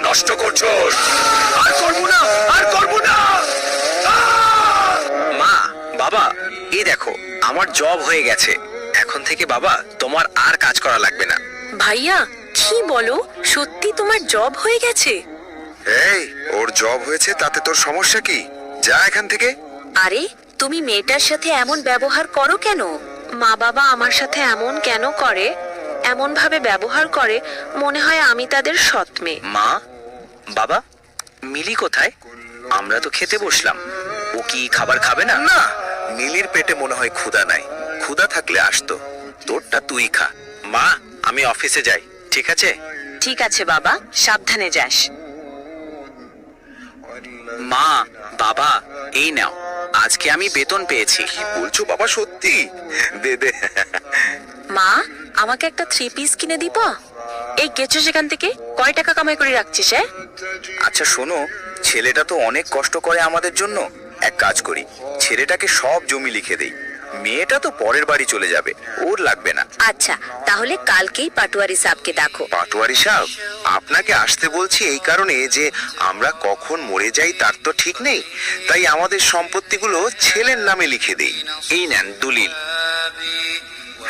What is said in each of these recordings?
নষ্ট করছোস। আর করবো না, আর করবো না। মা, বাবা, এই দেখো আমার জব হয়ে গেছে। এখন থেকে বাবা তোমার আর কাজ করা লাগবে না। ভাইয়া, কি বলো? সত্যি তোমার জব হয়ে গেছে? এই, ওর জব হয়েছে তাতে তোর সমস্যা কি? যা এখান থেকে। আরে, তুমি মেয়েটার সাথে এমন ব্যবহার করো কেন? মা বাবা আমার সাথে এমন কেন করে? এমন ভাবে ব্যবহার করে মনে হয় আমি তাদের সৎ মেয়ে। মা, বাবা, মিলি কোথায়? আমরা তো খেতে বসলাম। ও কি খাবার খাবে না? না, মিলির পেটে মনে হয় ক্ষুধা নাই। ক্ষুধা থাকলে আসতো। তোরটা তুই খা। মা, আমি অফিসে যাই, ঠিক আছে? ঠিক আছে বাবা, সাবধানে যাস। মা, বাবা, এই নাও, আজকে আমি বেতন পেয়েছি। কি বলছো বাবা, সত্যি? দে দে। মা, আমাকে একটা 3 পিস কিনে দিবা? এই গেছো সেখান থেকে, কয় টাকা কামাই করে রাখছিস? আচ্ছা শোনো, ছেলেটা তো অনেক কষ্ট করে আমাদের জন্য। এক কাজ করি, ছেলেটাকে সব জমি লিখে দেই। মেয়েটা তো পরের বাড়ি চলে যাবে, ওর লাগবে না। আচ্ছা, তাহলে কালকেই পাটোয়ারি সাহেবকে ডাকো। পাটোয়ারি সাহেব, আপনাকে আসতে বলছি এই কারণে যে আমরা কখন মরে যাই তার তো ঠিক নেই। তাই আমাদের সম্পত্তিগুলো ছেলের নামে লিখে দেই। এই নেন দলিল।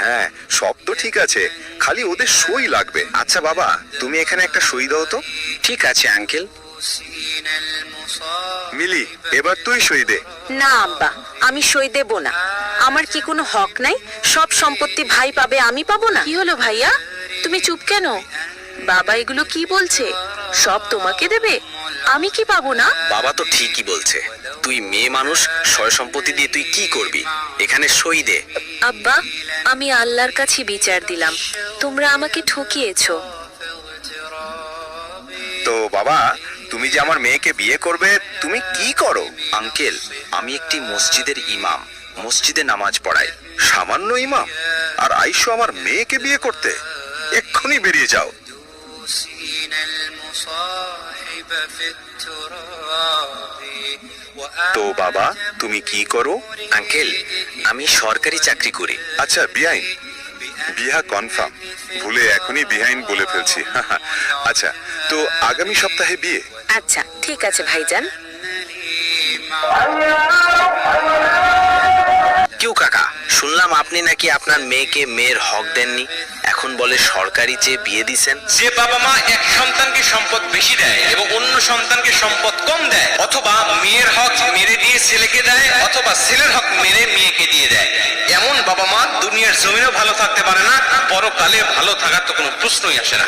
হ্যাঁ, সব তো ঠিক আছে, খালি ওদের সই লাগবে। আচ্ছা বাবা, তুমি এখানে একটা সই দাও তো। ঠিক আছে আঙ্কেল। মিলি, এবার তুই সই দে। না আব্বা, আমি সই দেব না। আমার কি কোনো হক নাই? সব সম্পত্তি ভাই পাবে, আমি পাবো না? কি হলো ভাইয়া, তুমি চুপ কেন? বাবা এগুলো কি বলছে? সব তোমাকে দেবে, আমি কি পাবো না? বাবা তো ঠিকই বলছে। তুই মেয়ে মানুষ, সয় সম্পত্তি দিয়ে তুই কি করবি? এখানে সই দে। আব্বা, আমি আল্লাহর কাছে বিচার দিলাম, তোমরা আমাকে ঠকিয়েছো। তো বাবা, তুমি যে আমার মেয়েকে বিয়ে করবে, তুমি কি করো? আঙ্কেল, আমি একটি মসজিদের ইমাম, মসজিদে নামাজ পড়াই। সামান্য ইমাম, আর আইসো আমার মেয়েকে বিয়ে করতে? এক্ষুনি বেরিয়ে যাও। তো বাবা, তুমি কি করো? আঙ্কেল, আমি সরকারি চাকরি করি। আচ্ছা বিহাইন, বিহা কনফার্ম। ভুলে এখনই বিহাইন বলে ফেলছি। আচ্ছা, তো আগামী সপ্তাহে বিয়ে? আচ্ছা ঠিক আছে ভাইজান। কেউ কাকা, শুনলাম আপনি নাকি আপনার মেয়েকে মেয়ের হক দেননি, এখন বলে সরকারি চেয়ে বিয়ে দিছেন। যে বাবা মা এক সন্তানকে সম্পদ বেশি দেয় এবং অন্য সন্তানকে সম্পদ কম দেয়, অথবা মেয়ের হক মেরে দিয়ে ছেলেকে দেয়, অথবা ছেলের হক মেরে মেয়েকে দিয়ে দেয়, এমন বাবা মা দুনিয়ার জমিনেও ভালো থাকতে পারে না, পরকালে ভালো থাকার তো কোনো প্রশ্নই আসে না।